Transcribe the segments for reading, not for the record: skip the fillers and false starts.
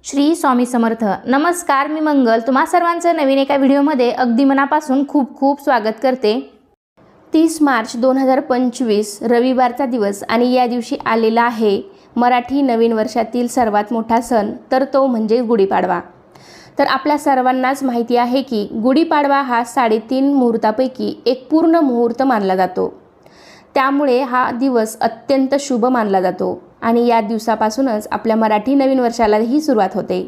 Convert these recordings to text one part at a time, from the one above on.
श्री स्वामी समर्थ. नमस्कार, मी मंगल तुम्हा सर्वांचं नवीन एका व्हिडिओमध्ये अगदी मनापासून खूप खूप स्वागत करते. 30 मार्च 2025 रविवारचा दिवस आणि या दिवशी आलेला आहे मराठी नवीन वर्षातील सर्वात मोठा सण, तर तो म्हणजे गुढीपाडवा. तर आपल्या सर्वांनाच माहिती आहे की गुढीपाडवा हा 3.5 मुहूर्तापैकी एक पूर्ण मुहूर्त मानला जातो. त्यामुळे हा दिवस अत्यंत शुभ मानला जातो आणि या दिवसापासूनच आपल्या मराठी नवीन वर्षालाही सुरुवात होते.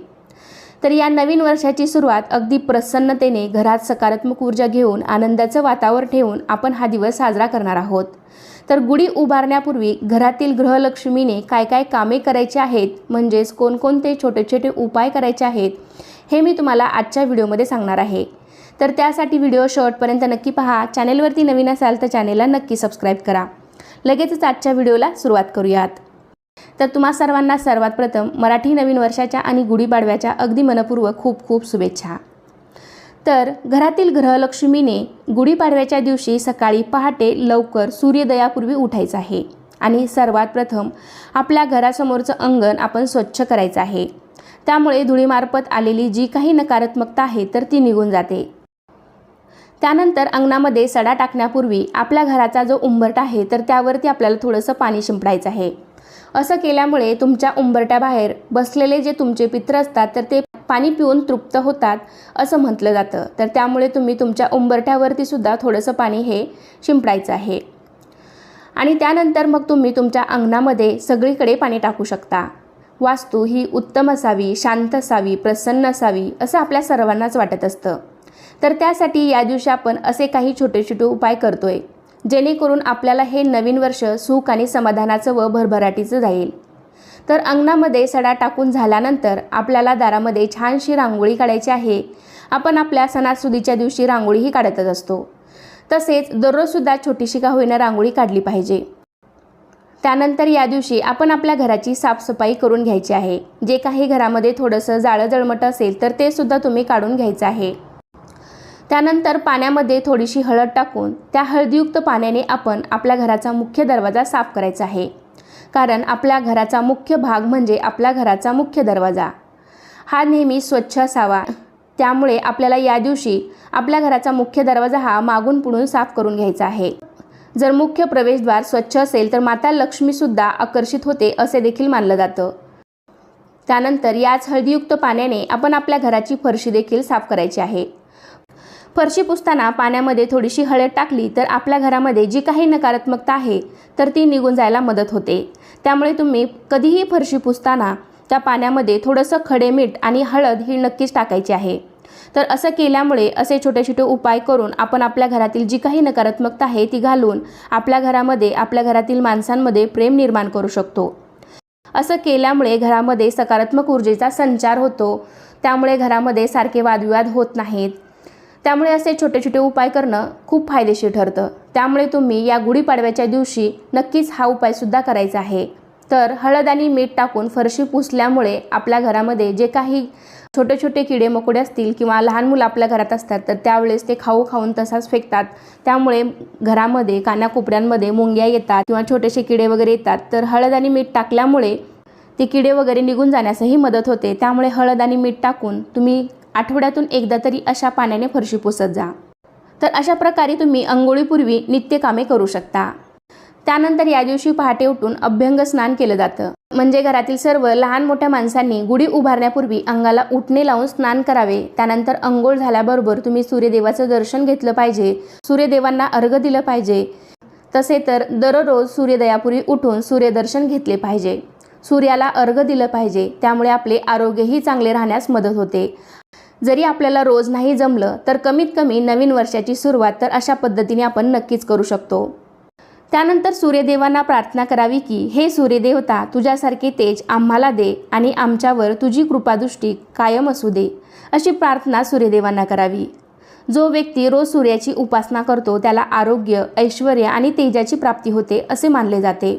तर या नवीन वर्षाची सुरुवात अगदी प्रसन्नतेने घरात सकारात्मक ऊर्जा घेऊन आनंदाचं वातावरण ठेवून आपण हा दिवस साजरा करणार आहोत. तर गुढी उभारण्यापूर्वी घरातील गृहलक्ष्मीने काय काय कामे करायची आहेत, म्हणजेच कोणकोणते छोटे छोटे उपाय करायचे आहेत, हे मी तुम्हाला आजच्या व्हिडिओमध्ये सांगणार आहे. तर त्यासाठी व्हिडिओ शेवटपर्यंत नक्की पहा. चॅनेलवरती नवीन असाल तर चॅनेलला नक्की सबस्क्राईब करा. लगेचच आजच्या व्हिडिओला सुरुवात करूयात. तर तुम्हा सर्वांना सर्वात प्रथम मराठी नवीन वर्षाच्या आणि गुढीपाडव्याच्या अगदी मनपूर्वक खूप खूप शुभेच्छा. तर घरातील गृहलक्ष्मीने गुढीपाडव्याच्या दिवशी सकाळी पहाटे लवकर सूर्योदयापूर्वी उठायचं आहे आणि सर्वात प्रथम आपल्या घरासमोरचं अंगण आपण स्वच्छ करायचं आहे. त्यामुळे धुळीमार्फत आलेली जी काही नकारात्मकता आहे तर ती निघून जाते. त्यानंतर अंगणामध्ये सडा टाकण्यापूर्वी आपल्या घराचा जो उंबरठा आहे तर त्यावरती आपल्याला थोडंसं पाणी शिंपडायचं आहे. असं केल्यामुळे तुमच्या उंबरट्याबाहेर बसलेले जे तुमचे पित्र असतात तर ते पाणी पिऊन तृप्त होतात असं म्हटलं जातं. तर त्यामुळे तुम्ही तुमच्या उंबरठ्यावरती सुद्धा थोडंसं पाणी हे शिंपडायचं आहे आणि त्यानंतर मग तुम्ही तुमच्या अंगणामध्ये सगळीकडे पाणी टाकू शकता. वास्तू ही उत्तम असावी, शांत असावी, प्रसन्न असावी असं आपल्या सर्वांनाच वाटत असतं. तर त्यासाठी या दिवशी आपण असे काही छोटे छोटे उपाय करतोय जेणेकरून आपल्याला हे नवीन वर्ष सुख आणि समाधानाचं व भरभराटीचं जाईल. तर अंगणामध्ये सडा टाकून झाल्यानंतर आपल्याला दारामध्ये छानशी रांगोळी काढायची आहे. आपण आपल्या सणासुदीच्या दिवशी रांगोळीही काढतच असतो, तसेच दररोजसुद्धा छोटीशी का होईना रांगोळी काढली पाहिजे. त्यानंतर या दिवशी आपण आपल्या घराची साफसफाई करून घ्यायची आहे. जे काही घरामध्ये थोडंसं जाळं जळमट असेल तर ते सुद्धा तुम्ही काढून घ्यायचं आहे. त्यानंतर पाण्यामध्ये थोडीशी हळद टाकून त्या हळदीयुक्त पाण्याने आपण आपल्या घराचा मुख्य दरवाजा साफ करायचा आहे. कारण आपल्या घराचा मुख्य भाग म्हणजे आपल्या घराचा मुख्य दरवाजा हा नेहमी स्वच्छ असावा. त्यामुळे आपल्याला या दिवशी आपल्या घराचा मुख्य दरवाजा हा मागून पुढून साफ करून घ्यायचा आहे. जर मुख्य प्रवेशद्वार स्वच्छ असेल तर माता लक्ष्मीसुद्धा आकर्षित होते असे देखील मानलं जातं. त्यानंतर याच हळदीयुक्त पाण्याने आपण आपल्या घराची फरशी देखील साफ करायची आहे. फरशी पुसताना पाण्यामध्ये थोडीशी हळद टाकली तर आपल्या घरामध्ये जी काही नकारात्मकता आहे तर ती निघून जायला मदत होते. त्यामुळे तुम्ही कधीही फरशी पुसताना त्या पाण्यामध्ये थोडंसं खडे मीठ आणि हळद ही नक्कीच टाकायची आहे. तर असं केल्यामुळे असे छोटे छोटे उपाय करून आपण आपल्या घरातील जी काही नकारात्मकता आहे ती घालून आपल्या घरामध्ये आपल्या घरातील माणसांमध्ये प्रेम निर्माण करू शकतो. असं केल्यामुळे घरामध्ये सकारात्मक ऊर्जेचा संचार होतो. त्यामुळे घरामध्ये सारखे वादविवाद होत नाहीत. त्यामुळे असे छोटे छोटे उपाय करणं खूप फायदेशीर ठरतं. त्यामुळे तुम्ही या गुढीपाडव्याच्या दिवशी नक्कीच हा उपायसुद्धा करायचा आहे. तर हळद आणि मीठ टाकून फरशी पुसल्यामुळे आपल्या घरामध्ये जे काही छोटे छोटे किडे मकोडे असतील किंवा लहान मुलं आपल्या घरात असतात तर त्यावेळेस ते खाऊ खाऊन तसाच फेकतात. त्यामुळे घरामध्ये कानाकोपऱ्यांमध्ये मुंग्या येतात किंवा छोटेसे किडे वगैरे येतात. तर हळद आणि मीठ टाकल्यामुळे ते किडे वगैरे निघून जाण्यासही मदत होते. त्यामुळे हळद आणि मीठ टाकून तुम्ही आठवड्यातून एकदा तरी अशा पाण्याने फरशी पुसत जा. तर अशा प्रकारे तुम्ही अंघोळीपूर्वी नित्यकामे करू शकता. त्यानंतर या दिवशी पहाटे उठून अभ्यंग स्नान केलं जातं. म्हणजे घरातील सर्व लहान मोठ्या माणसांनी गुढी उभारण्यापूर्वी अंगाला उटणे लावून स्नान करावे. त्यानंतर अंघोळ झाल्याबरोबर तुम्ही सूर्यदेवाचं दर्शन घेतलं पाहिजे, सूर्यदेवांना अर्घ्य दिलं पाहिजे. तसे तर दररोज सूर्योदयापूर्वी उठून सूर्यदर्शन घेतले पाहिजे, सूर्याला अर्घ्य दिलं पाहिजे. त्यामुळे आपले आरोग्यही चांगले राहण्यास मदत होते. जरी आपल्याला रोज नाही जमलं तर कमीत कमी नवीन वर्षाची सुरुवात तर अशा पद्धतीने आपण नक्कीच करू शकतो. त्यानंतर सूर्यदेवांना प्रार्थना करावी की हे सूर्यदेवता, तुझ्यासारखे तेज आम्हाला दे आणि आमच्यावर तुझी कृपादृष्टी कायम असू दे, अशी प्रार्थना सूर्यदेवांना करावी. जो व्यक्ती रोज सूर्याची उपासना करतो त्याला आरोग्य, ऐश्वर्य आणि तेजाची प्राप्ती होते असे मानले जाते.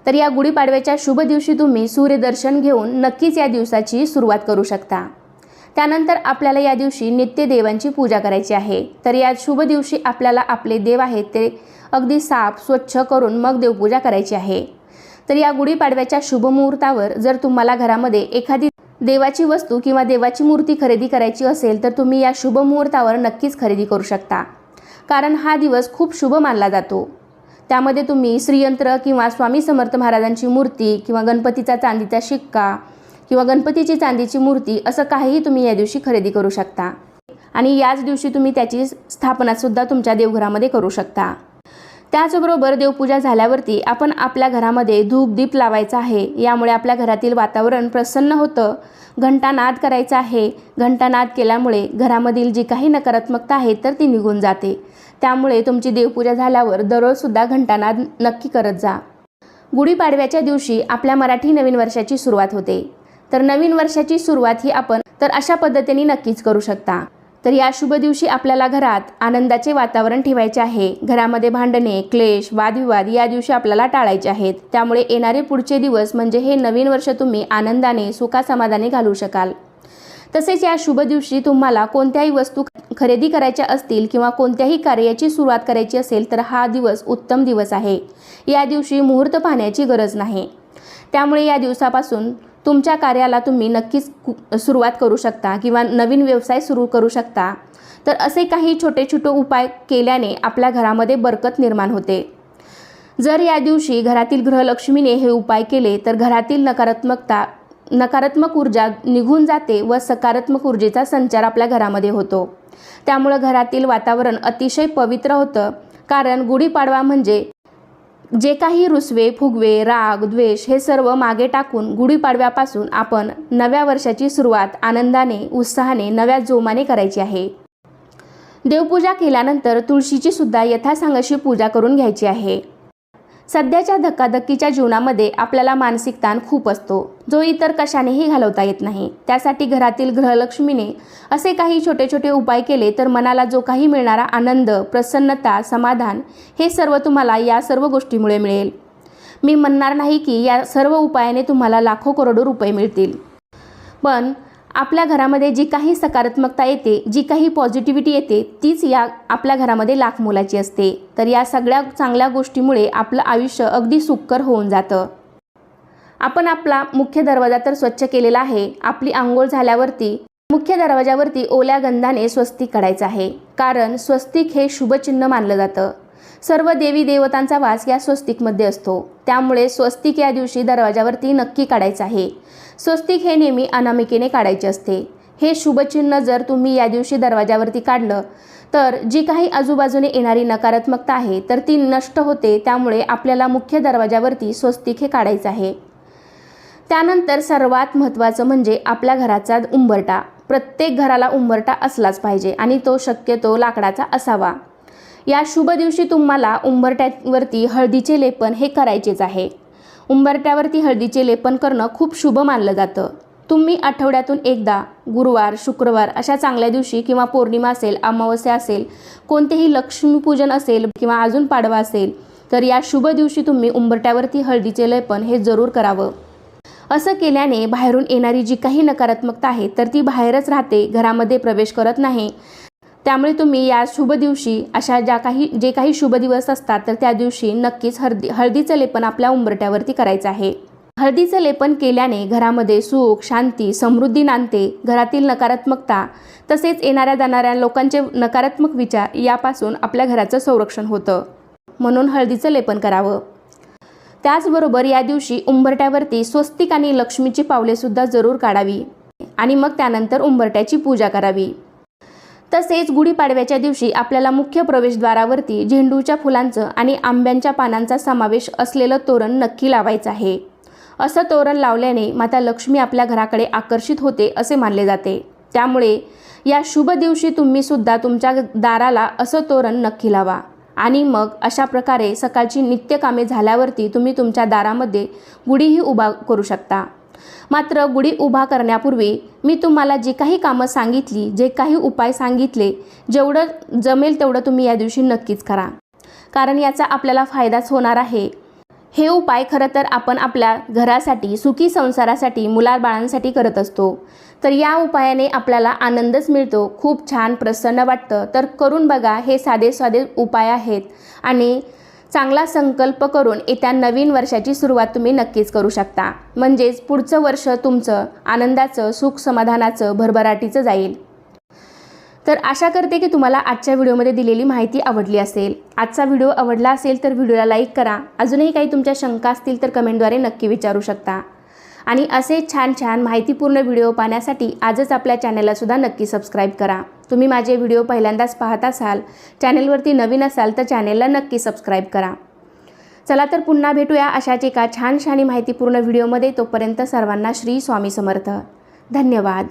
तर या गुढीपाडव्याच्या शुभ दिवशी तुम्ही सूर्यदर्शन घेऊन नक्कीच या दिवसाची सुरुवात करू शकता. त्यानंतर आपल्याला या दिवशी नित्य देवांची पूजा करायची आहे. तर या शुभ दिवशी आपल्याला आपले देव आहेत ते अगदी साफ स्वच्छ करून मग देवपूजा करायची आहे. तर या गुढीपाडव्याच्या शुभ मुहूर्तावर जर तुम्हाला घरामध्ये एखादी देवाची वस्तू किंवा देवाची मूर्ती खरेदी करायची असेल तर तुम्ही या शुभ मुहूर्तावर नक्कीच खरेदी करू शकता, कारण हा दिवस खूप शुभ मानला जातो. त्यामध्ये तुम्ही श्रीयंत्र किंवा स्वामी समर्थ महाराजांची मूर्ती किंवा गणपतीचा चांदीचा शिक्का किंवा गणपतीची चांदीची मूर्ती असं काहीही तुम्ही या दिवशी खरेदी करू शकता आणि याच दिवशी तुम्ही त्याची स्थापनासुद्धा तुमच्या देवघरामध्ये करू शकता. त्याचबरोबर देवपूजा झाल्यावरती आपण आपल्या घरामध्ये धूप दीप लावायचा आहे. यामुळे आपल्या घरातील वातावरण प्रसन्न होतं. घंटानाद करायचा आहे. घंटानाद केल्यामुळे घरामधील जी काही नकारात्मकता आहे तर ती निघून जाते. त्यामुळे तुमची देवपूजा झाल्यावर दररोजसुद्धा घंटानाद नक्की करत जा. गुढीपाडव्याच्या दिवशी आपल्या मराठी नवीन वर्षाची सुरुवात होते. तर नवीन वर्षाची सुरुवात ही आपण तर अशा पद्धतीने नक्कीच करू शकता. तर या शुभ दिवशी आपल्याला घरात आनंदाचे वातावरण ठेवायचे आहे. घरामध्ये भांडणे, क्लेश, वादविवाद या दिवशी आपल्याला टाळायचे आहेत. त्यामुळे येणारे पुढचे दिवस म्हणजे हे नवीन वर्ष तुम्ही आनंदाने सुखासमाधाने घालवू शकाल. तसेच या शुभ दिवशी तुम्हाला कोणत्याही वस्तू खरेदी करायच्या असतील किंवा कोणत्याही कार्याची सुरुवात करायची असेल तर हा दिवस उत्तम दिवस आहे. या दिवशी मुहूर्त पाहण्याची गरज नाही. त्यामुळे या दिवसापासून तुमच्या कार्याला तुम्ही नक्कीच सुरुवात करू शकता किंवा नवीन व्यवसाय सुरू करू शकता. तर असे काही छोटे छोटे उपाय केल्याने आपल्या घरामध्ये बरकत निर्माण होते. जर या दिवशी घरातील गृहलक्ष्मीने हे उपाय केले तर घरातील नकारात्मक ऊर्जा निघून जाते व सकारात्मक ऊर्जेचा संचार आपल्या घरामध्ये होतो. त्यामुळे घरातील वातावरण अतिशय पवित्र होतं. कारण गुढीपाडवा म्हणजे जे काही रुसवे, फुगवे, राग, द्वेष हे सर्व मागे टाकून गुढीपाडव्यापासून आपण नव्या वर्षाची सुरुवात आनंदाने, उत्साहाने, नव्या जोमाने करायची आहे. देवपूजा केल्यानंतर तुळशीची सुद्धा यथासांगाशी पूजा करून घ्यायची आहे. सध्याच्या धक्काधक्कीच्या जीवनामध्ये आपल्याला मानसिक ताण खूप असतो, जो इतर कशानेही घालवता येत नाही. त्यासाठी घरातील गृहलक्ष्मीने असे काही छोटे छोटे उपाय केले तर मनाला जो काही मिळणारा आनंद, प्रसन्नता, समाधान हे सर्व तुम्हाला या सर्व गोष्टीमुळे मिळेल. मी म्हणणार नाही की या सर्व उपायाने तुम्हाला लाखो करोडो रुपये मिळतील, पण आपल्या घरामध्ये जी काही सकारात्मकता येते, जी काही पॉझिटिव्हिटी येते तीच या आपल्या घरामध्ये लाख मोलाची असते. तर या सगळ्या चांगल्या गोष्टीमुळे आपलं आयुष्य अगदी सुखकर होऊन जातं. आपण आपला मुख्य दरवाजा तर स्वच्छ केलेला आहे. आपली आंघोळ झाल्यावरती मुख्य दरवाजावरती ओल्या गंधाने स्वस्तिक काढायचं आहे, कारण स्वस्तिक हे शुभचिन्ह मानलं जातं. सर्व देवी देवतांचा वास या स्वस्तिकमध्ये असतो. त्यामुळे स्वस्तिक या दिवशी दरवाजावरती नक्की काढायचं आहे. स्वस्तिक हे नेहमी अनामिकेने काढायचे असते. हे शुभचिन्ह जर तुम्ही या दिवशी दरवाजावरती काढलं तर जी काही आजूबाजूने येणारी नकारात्मकता आहे तर ती नष्ट होते. त्यामुळे आपल्याला मुख्य दरवाजावरती स्वस्तिक हे काढायचं आहे. त्यानंतर सर्वात महत्त्वाचं म्हणजे आपल्या घराचा उंबरठा. प्रत्येक घराला उंबरठा असलाच पाहिजे आणि तो शक्यतो लाकडाचा असावा. या शुभ दिवशी तुम्हाला उंबरठ्यावरती हळदीचे लेपन हे करायचेच आहे. उंबरठ्यावरती हळदीचे लेपन करणं खूप शुभ मानलं जातं. तुम्ही आठवड्यातून एकदा गुरुवार, शुक्रवार अशा चांगल्या दिवशी किंवा पौर्णिमा असेल, अमावस्या असेल, कोणतेही लक्ष्मीपूजन असेल किंवा अजून पाडवा असेल तर या शुभ दिवशी तुम्ही उंबरठ्यावरती हळदीचे लेपन हे जरूर करावं. असं केल्याने बाहेरून येणारी जी काही नकारात्मकता आहे तर ती बाहेरच राहते, घरामध्ये प्रवेश करत नाही. त्यामुळे तुम्ही या शुभ दिवशी अशा जे काही शुभ दिवस असतात तर त्या दिवशी नक्कीच हळदीचं लेपन आपल्या उंबरठ्यावरती करायचं आहे. हळदीचं लेपन केल्याने घरामध्ये सुख, शांती, समृद्धी नांदते. घरातील नकारात्मकता तसेच येणाऱ्या जाणाऱ्या लोकांचे नकारात्मक विचार यापासून आपल्या घराचं संरक्षण होतं. म्हणून हळदीचं लेपन करावं. त्याचबरोबर या दिवशी उंबरठ्यावरती स्वस्तिक आणि लक्ष्मीची पावलेसुद्धा जरूर काढावी आणि मग त्यानंतर उंबरठ्याची पूजा करावी. तसेच गुढीपाडव्याच्या दिवशी आपल्याला मुख्य प्रवेशद्वारावरती झेंडूच्या फुलांचं आणि आंब्यांच्या पानांचा समावेश असलेलं तोरण नक्की लावायचं आहे. असं तोरण लावल्याने माता लक्ष्मी आपल्या घराकडे आकर्षित होते असे मानले जाते. त्यामुळे या शुभ दिवशी तुम्ही सुद्धा तुमच्या दाराला असं तोरण नक्की लावा आणि मग अशा प्रकारे सकाळची नित्यकामे झाल्यावरती तुम्ही तुमच्या दारामध्ये गुढीही उभा करू शकता. मात्र गुढी उभा करण्यापूर्वी मी तुम्हाला जी काही कामं सांगितली, जे काही उपाय सांगितले, जेवढं जमेल तेवढं तुम्ही या दिवशी नक्कीच करा, कारण याचा आपल्याला फायदाच होणार आहे. हे उपाय खरं तर आपण आपल्या घरासाठी, सुखी संसारासाठी, मुलाबाळांसाठी करत असतो. तर या उपायाने आपल्याला आनंदच मिळतो, खूप छान प्रसन्न वाटतं. तर करून बघा. हे साधे साधे उपाय आहेत आणि चांगला संकल्प करून येत्या नवीन वर्षाची सुरुवात तुम्ही नक्कीच करू शकता. म्हणजेच पुढचं वर्ष तुमचं आनंदाचं, सुख समाधानाचं, भरभराटीचं जाईल. तर आशा करते की तुम्हाला आजच्या व्हिडिओमध्ये दिलेली माहिती आवडली असेल. आजचा व्हिडिओ आवडला असेल तर व्हिडिओला लाईक करा. अजूनही काही तुमच्या शंका असतील तर कमेंटद्वारे नक्की विचारू शकता. आणि असे छान छान माहितीपूर्ण व्हिडिओ पाहण्यासाठी आजच आपल्या चॅनललासुद्धा नक्की सबस्क्राईब करा. तुम्ही माझे व्हिडिओ पहिल्यांदाच पाहत असाल, चॅनलवरती नवीन असाल तर चॅनलला नक्की सबस्क्राईब करा. चला तर पुन्हा भेटूया अशाच एका छानशा आणि माहितीपूर्ण व्हिडिओमध्ये. तोपर्यंत सर्वांना श्री स्वामी समर्थ. धन्यवाद.